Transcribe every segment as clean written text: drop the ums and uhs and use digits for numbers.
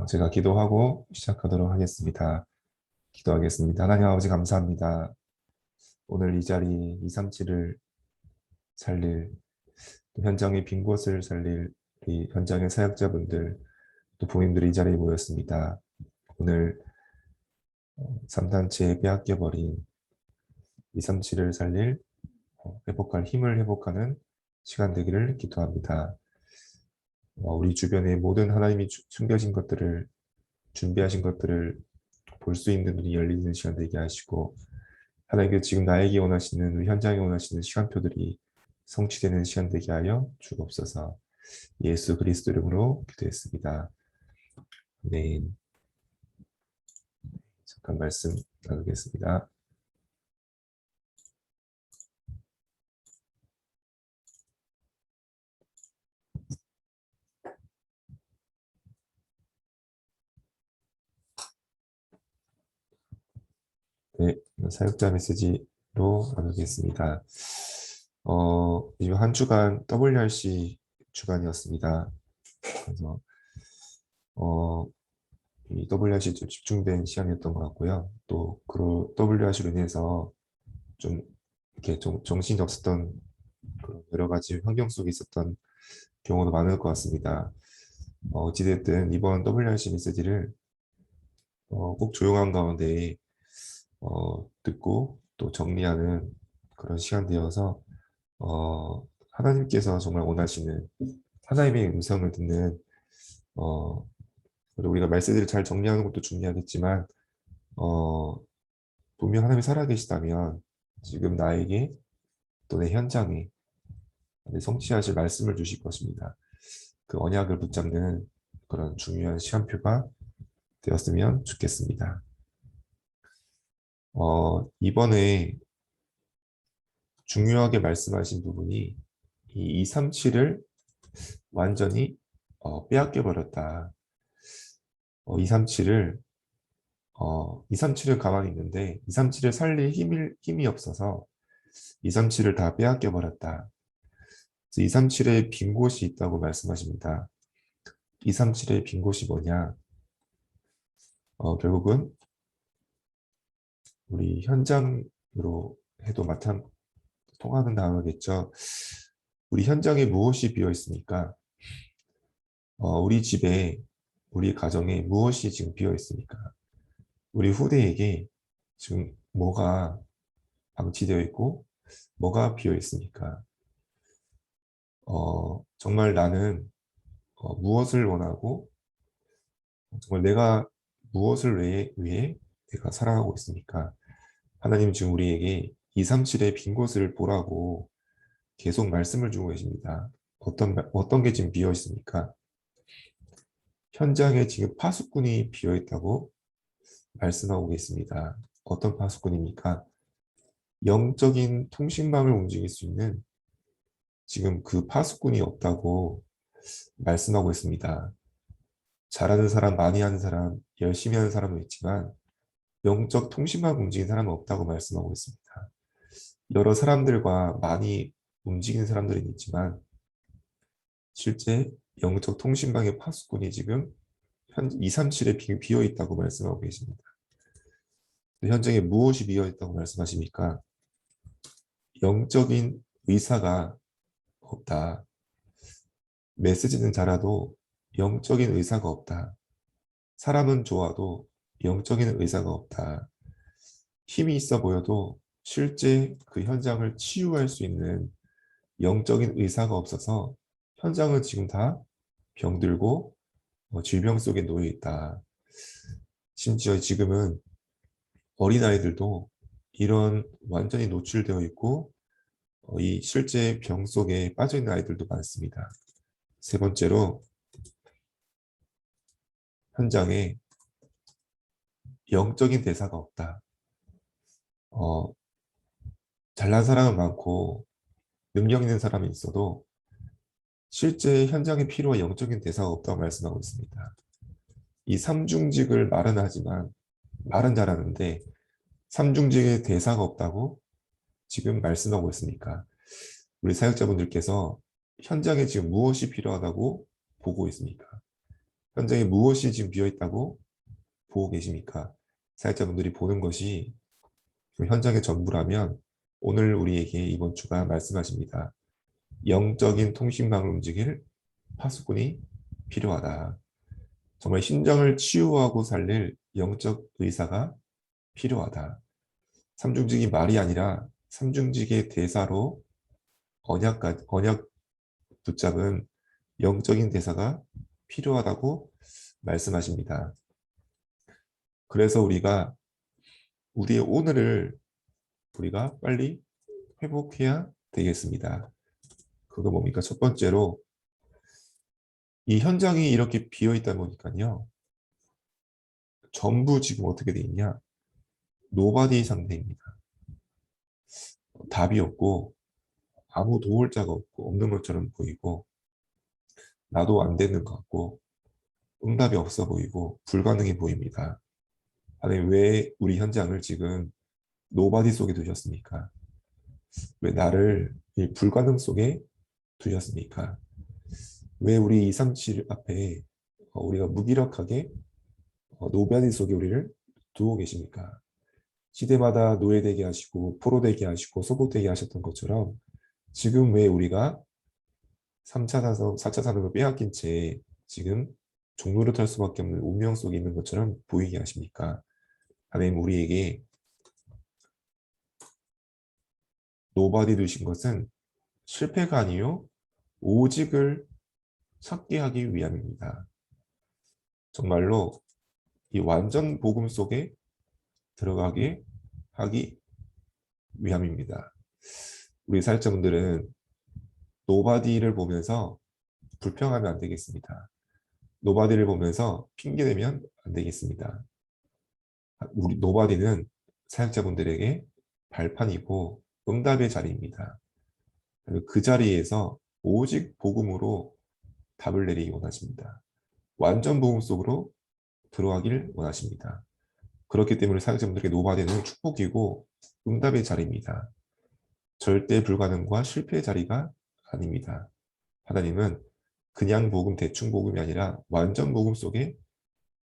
제가 기도하고 시작하도록 하겠습니다. 기도하겠습니다. 하나님 아버지 감사합니다. 오늘 이 자리 237을 살릴, 또 현장의 빈 곳을 살릴 우리 현장의 사역자분들, 또 부모님들이 이 자리에 모였습니다. 오늘 3단체에 빼앗겨버린 237을 살릴 회복할 힘을 회복하는 시간 되기를 기도합니다. 우리 주변의 모든 하나님이 숨겨진 것들을, 준비하신 것들을 볼 수 있는 눈이 열리는 시간 되게 하시고, 하나님께 지금 나에게 원하시는, 우리 현장에 원하시는 시간표들이 성취되는 시간 되게 하여 주옵소서. 예수 그리스도 이름으로 기도했습니다. 네, 잠깐 말씀 나누겠습니다. 네, 사역자 메시지로 나누겠습니다. 이번 한 주간 WRC 주간이었습니다. 그래서 이 WRC 좀 집중된 시간이었던 것 같고요. 또 그 WRC로 인해서 좀 이렇게 좀 정신이 없었던 그런 여러 가지 환경 속에 있었던 경우도 많을 것 같습니다. 어찌됐든 이번 WRC 메시지를 꼭 조용한 가운데 듣고 또 정리하는 그런 시간 되어서 하나님께서 정말 원하시는 하나님의 음성을 듣는 그리고 우리가 메시지를 잘 정리하는 것도 중요하겠지만 분명 하나님이 살아계시다면 지금 나에게 또 내 현장에 성취하실 말씀을 주실 것입니다. 그 언약을 붙잡는 그런 중요한 시간표가 되었으면 좋겠습니다. 이번에 중요하게 말씀하신 부분이 이 237을 완전히 빼앗겨 버렸다. 237을 237을 가만히 있는데 237을 살릴 힘이 없어서 237을 다 빼앗겨 버렸다. 237의 빈 곳이 있다고 말씀하십니다. 237의 빈 곳이 뭐냐? 결국은 우리 현장으로 해도 통하는 단어겠죠. 우리 현장에 무엇이 비어 있습니까? 우리 집에, 우리 가정에 무엇이 지금 비어 있습니까? 우리 후대에게 지금 뭐가 방치되어 있고 뭐가 비어 있습니까? 정말 나는 무엇을 원하고 정말 내가 무엇을 위해 내가 살아가고 있습니까? 하나님 지금 우리에게 237의 빈 곳을 보라고 계속 말씀을 주고 계십니다. 어떤 게 지금 비어 있습니까? 현장에 지금 파수꾼이 비어 있다고 말씀하고 계십니다. 어떤 파수꾼입니까? 영적인 통신망을 움직일 수 있는 지금 그 파수꾼이 없다고 말씀하고 있습니다. 잘하는 사람, 많이 하는 사람, 열심히 하는 사람은 있지만 영적 통신망을 움직이는 사람은 없다고 말씀하고 있습니다. 여러 사람들과 많이 움직이는 사람들은 있지만 실제 영적 통신망의 파수꾼이 지금 237에 비어 있다고 말씀하고 계십니다. 현장에 무엇이 비어 있다고 말씀하십니까? 영적인 의사가 없다. 메시지는 잘해도 영적인 의사가 없다. 사람은 좋아도 영적인 의사가 없다. 힘이 있어 보여도 실제 그 현장을 치유할 수 있는 영적인 의사가 없어서 현장은 지금 다 병들고 질병 속에 놓여 있다. 심지어 지금은 어린아이들도 이런 완전히 노출되어 있고 이 실제 병 속에 빠져 있는 아이들도 많습니다. 세 번째로 현장에 영적인 대사가 없다. 어, 잘난 사람은 많고 능력 있는 사람이 있어도 실제 현장에 필요한 영적인 대사가 없다고 말씀하고 있습니다. 이 삼중직을 말은 하지만 말은 잘하는데 삼중직의 대사가 없다고 지금 말씀하고 있으니까 우리 사역자분들께서 현장에 지금 무엇이 필요하다고 보고 있습니까? 현장에 무엇이 지금 비어있다고 보고 계십니까? 사역자분들이 보는 것이 그 현장의 전부라면 오늘 우리에게 이번 주가 말씀하십니다. 영적인 통신망을 움직일 파수꾼이 필요하다. 정말 심정을 치유하고 살릴 영적 의사가 필요하다. 삼중직이 말이 아니라 삼중직의 대사로 언약 붙잡은 영적인 대사가 필요하다고 말씀하십니다. 그래서 우리의 오늘을 우리가 빨리 회복해야 되겠습니다. 그거 뭡니까? 첫 번째로 이 현장이 이렇게 비어 있다 보니까요. 전부 지금 어떻게 돼 있냐? 노바디 상태입니다. 답이 없고 아무 도울 자가 없고 없는 것처럼 보이고 나도 안 되는 것 같고 응답이 없어 보이고 불가능해 보입니다. 하나님 왜 우리 현장을 지금 노바디 속에 두셨습니까? 왜 나를 이 불가능 속에 두셨습니까? 왜 우리 237 앞에 우리가 무기력하게 노바디 속에 우리를 두고 계십니까? 시대마다 노예되게 하시고 포로되게 하시고 소복되게 하셨던 것처럼 지금 왜 우리가 3차 산업, 4차 산업을 빼앗긴 채 지금 종로를 탈 수밖에 없는 운명 속에 있는 것처럼 보이게 하십니까? 하나님 우리에게 노바디 두신 것은 실패가 아니요 오직을 찾게 하기 위함입니다. 정말로 이 완전 복음 속에 들어가게 하기 위함입니다. 우리 사역자분들은 노바디를 보면서 불평하면 안 되겠습니다. 노바디를 보면서 핑계대면 안 되겠습니다. 우리 노바디는 사역자분들에게 발판이고 응답의 자리입니다. 그 자리에서 오직 복음으로 답을 내리기 원하십니다. 완전 복음 속으로 들어가길 원하십니다. 그렇기 때문에 사역자분들에게 노바디는 축복이고 응답의 자리입니다. 절대 불가능과 실패의 자리가 아닙니다. 하나님은 그냥 복음, 대충 복음이 아니라 완전 복음 속에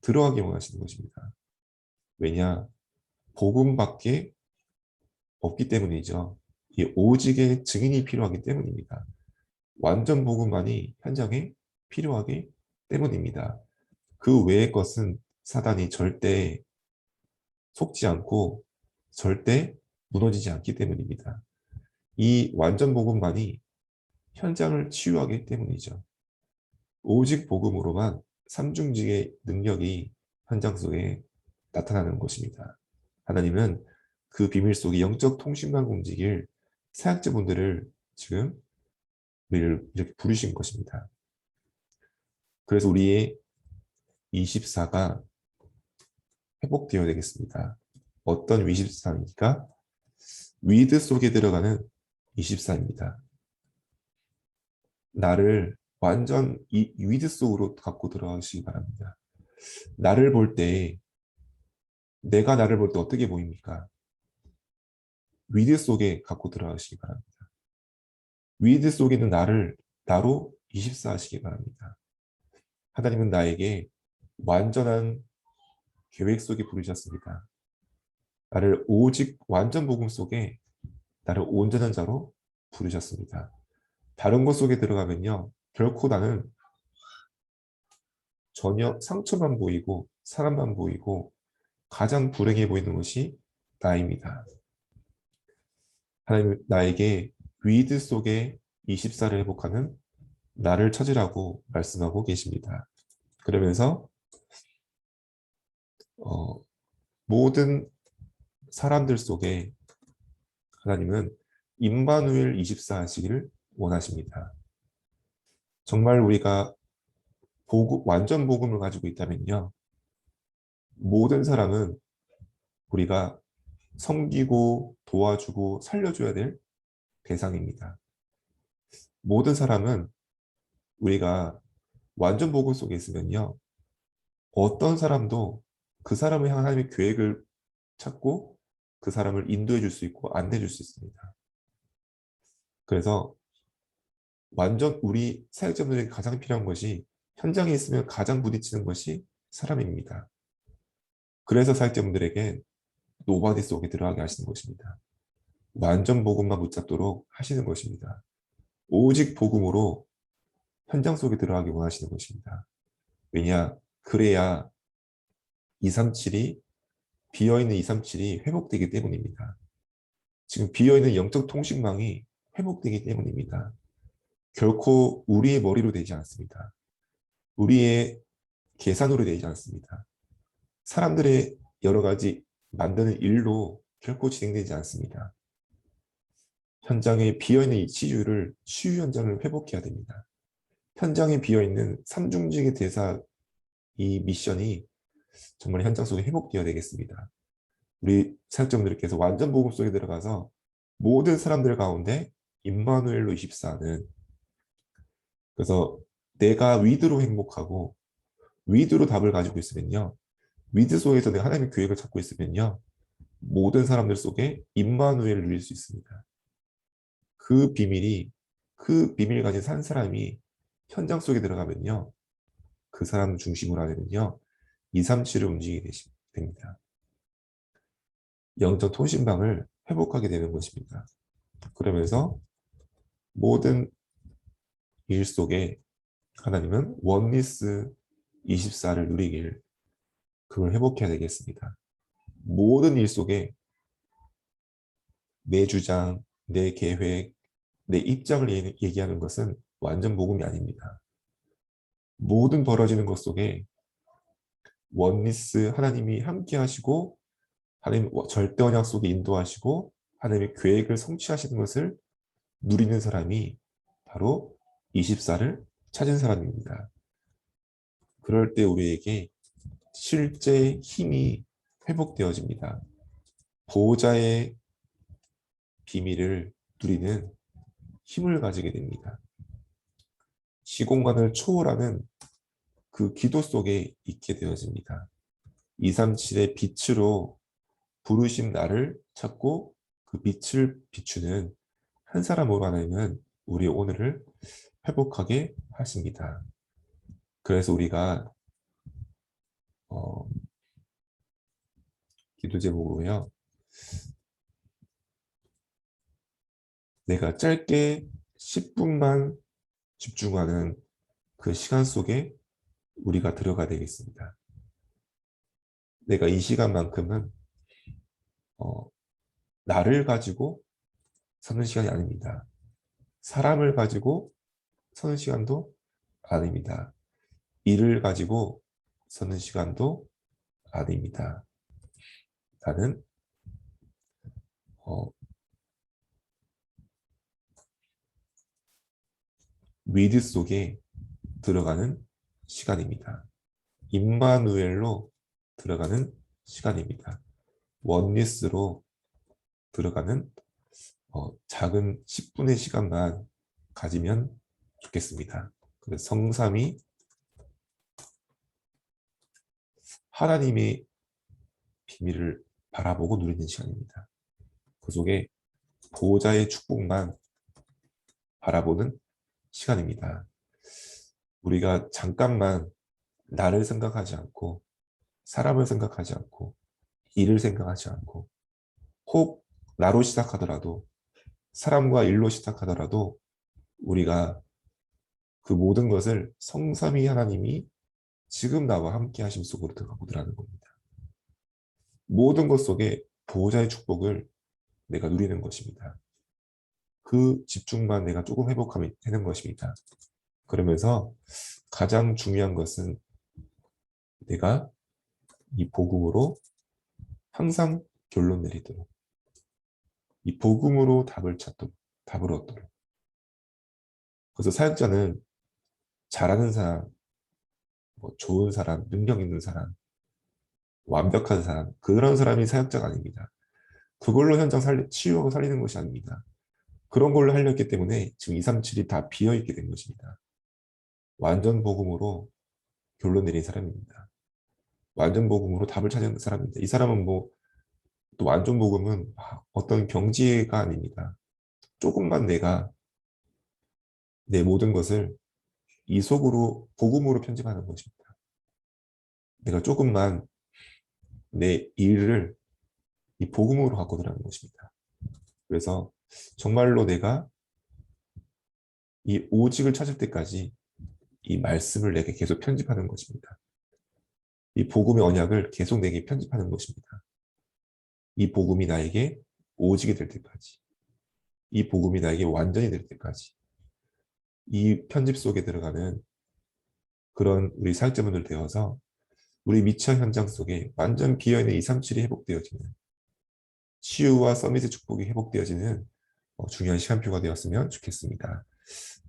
들어가기 원하시는 것입니다. 왜냐? 복음밖에 없기 때문이죠. 이 오직의 증인이 필요하기 때문입니다. 완전 복음만이 현장에 필요하기 때문입니다. 그 외의 것은 사단이 절대 속지 않고 절대 무너지지 않기 때문입니다. 이 완전 복음만이 현장을 치유하기 때문이죠. 오직 복음으로만 삼중직의 능력이 현장 속에 나타나는 것입니다. 하나님은 그 비밀 속에 영적 통신망 움직일 사역자분들을 지금 우리를 이렇게 부르신 것입니다. 그래서 우리의 24가 회복되어야 되겠습니다. 어떤 24입니까? 위드 속에 들어가는 24입니다. 나를 완전 이 위드 속으로 갖고 들어가시기 바랍니다. 나를 볼 때, 내가 나를 볼 때 어떻게 보입니까? 위드 속에 갖고 들어가시기 바랍니다. 위드 속에 있는 나로 24 하시기 바랍니다. 하나님은 나에게 완전한 계획 속에 부르셨습니다. 나를 오직 완전 복음 속에 나를 온전한 자로 부르셨습니다. 다른 것 속에 들어가면요. 결코 나는 전혀 상처만 보이고 사람만 보이고 가장 불행해 보이는 것이 나입니다. 하나님 나에게 위드 속에 24를 회복하는 나를 찾으라고 말씀하고 계십니다. 그러면서 모든 사람들 속에 하나님은 임마누엘 24 하시기를 원하십니다. 정말 우리가 완전 복음을 가지고 있다면요. 모든 사람은 우리가 섬기고 도와주고 살려줘야 될 대상입니다. 모든 사람은 우리가 완전 복음 속에 있으면요. 어떤 사람도 그 사람을 향한 하나님의 계획을 찾고 그 사람을 인도해 줄 수 있고 안내해 줄 수 있습니다. 그래서 완전 우리 사역자분들에게 가장 필요한 것이 현장에 있으면 가장 부딪히는 것이 사람입니다. 그래서 사역자분들에게 노바디 속에 들어가게 하시는 것입니다. 완전 복음만 붙잡도록 하시는 것입니다. 오직 복음으로 현장 속에 들어가기 원하시는 것입니다. 왜냐? 그래야 237이 비어있는 237이 회복되기 때문입니다. 지금 비어있는 영적 통신망이 회복되기 때문입니다. 결코 우리의 머리로 되지 않습니다. 우리의 계산으로 되지 않습니다. 사람들의 여러 가지 만드는 일로 결코 진행되지 않습니다. 현장에 비어있는 이 치유 현장을 회복해야 됩니다. 현장에 비어있는 삼중직의 대사 이 미션이 정말 현장 속에 회복되어야 되겠습니다. 우리 사역자분들께서 완전 복음 속에 들어가서 모든 사람들 가운데 임마누엘로 24는 그래서 내가 위드로 행복하고 위드로 답을 가지고 있으면요. 위드 속에서 내가 하나님의 계획을 찾고 있으면요. 모든 사람들 속에 임마누엘을 누릴 수 있습니다. 그 비밀 가진 산 사람이 현장 속에 들어가면요. 그 사람 중심으로 하면요. 237을 움직이게 됩니다. 영적 통신망을 회복하게 되는 것입니다. 그러면서 모든 일 속에 하나님은 원리스 24를 누리길 그걸 회복해야 되겠습니다. 모든 일 속에 내 주장, 내 계획, 내 입장을 얘기하는 것은 완전 복음이 아닙니다. 모든 벌어지는 것 속에 원리스 하나님이 함께 하시고 하나님 절대 언약 속에 인도하시고 하나님의 계획을 성취하시는 것을 누리는 사람이 바로 24를 찾은 사람입니다. 그럴 때 우리에게 실제 힘이 회복되어집니다. 보호자의 비밀을 누리는 힘을 가지게 됩니다. 시공간을 초월하는 그 기도 속에 있게 되어집니다. 237의 빛으로 부르신 나를 찾고 그 빛을 비추는 한 사람으로 하나님은 우리 오늘을 회복하게 하십니다. 그래서 우리가 기도 제목으로요. 내가 짧게 10분만 집중하는 그 시간 속에 우리가 들어가야 되겠습니다. 내가 이 시간만큼은 나를 가지고 서는 시간이 아닙니다. 사람을 가지고 서는 시간도 아닙니다. 일을 가지고 서는 시간도 아닙니다. 나는 위드 속에 들어가는 시간입니다. 임마누엘로 들어가는 시간입니다. 원리스로 들어가는 작은 10분의 시간만 가지면 좋겠습니다. 그래서 성삼이 하나님의 비밀을 바라보고 누리는 시간입니다. 그 속에 보호자의 축복만 바라보는 시간입니다. 우리가 잠깐만 나를 생각하지 않고 사람을 생각하지 않고 일을 생각하지 않고 혹 나로 시작하더라도 사람과 일로 시작하더라도 우리가 그 모든 것을 성삼위 하나님이 지금 나와 함께 하심 속으로 들어가보더라는 겁니다. 모든 것 속에 보호자의 축복을 내가 누리는 것입니다. 그 집중만 내가 조금 회복하면 되는 것입니다. 그러면서 가장 중요한 것은 내가 이 복음으로 항상 결론 내리도록 이 복음으로 답을 찾도록 답을 얻도록 그래서 사역자는 잘하는 사람, 좋은 사람, 능력 있는 사람, 완벽한 사람 그런 사람이 사역자가 아닙니다. 그걸로 현장 치유하고 살리는 것이 아닙니다. 그런 걸로 하려 했기 때문에 지금 237이 다 비어있게 된 것입니다. 완전 복음으로 결론 내린 사람입니다. 완전 복음으로 답을 찾은 사람입니다. 이 사람은 또 완전 복음은 어떤 경지가 아닙니다. 조금만 내가 내 모든 것을 이속으로 복음으로 편집하는 것입니다. 내가 조금만 내 일을 이 복음으로 바꿔들라는 것입니다. 그래서 정말로 내가 이 오직을 찾을 때까지 이 말씀을 내게 계속 편집하는 것입니다. 이 복음의 언약을 계속 내게 편집하는 것입니다. 이 복음이 나에게 오직이 될 때까지, 이 복음이 나에게 완전히 될 때까지 이 편집 속에 들어가는 그런 우리 사역자분들 되어서 우리 미처 현장 속에 완전 비어있는 237이 회복되어지는, 치유와 서밋의 축복이 회복되어지는 중요한 시간표가 되었으면 좋겠습니다.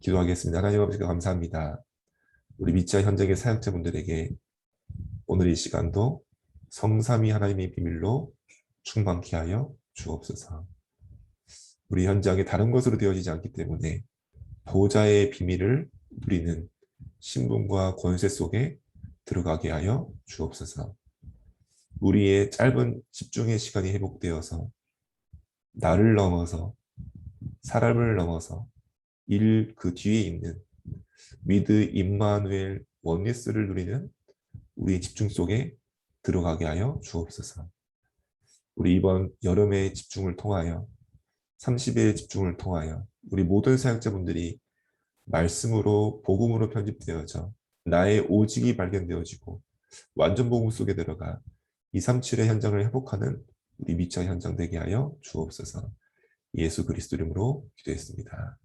기도하겠습니다. 하나님 아버지 감사합니다. 우리 미처 현장의 사역자분들에게 오늘 이 시간도 성삼위 하나님의 비밀로 충만케 하여 주옵소서. 우리 현장이 다른 것으로 되어지지 않기 때문에 보좌의 비밀을 누리는 신분과 권세 속에 들어가게 하여 주옵소서. 우리의 짧은 집중의 시간이 회복되어서 나를 넘어서, 사람을 넘어서 일 그 뒤에 있는 위드 임마누엘 원리스를 누리는 우리의 집중 속에 들어가게 하여 주옵소서. 우리 이번 여름의 집중을 통하여 30일의 집중을 통하여 우리 모든 사역자분들이 말씀으로 복음으로 편집되어져 나의 오직이 발견되어지고 완전 복음 속에 들어가 237의 현장을 회복하는 우리 미처 현장 되게 하여 주옵소서. 예수 그리스도 이름으로 기도했습니다.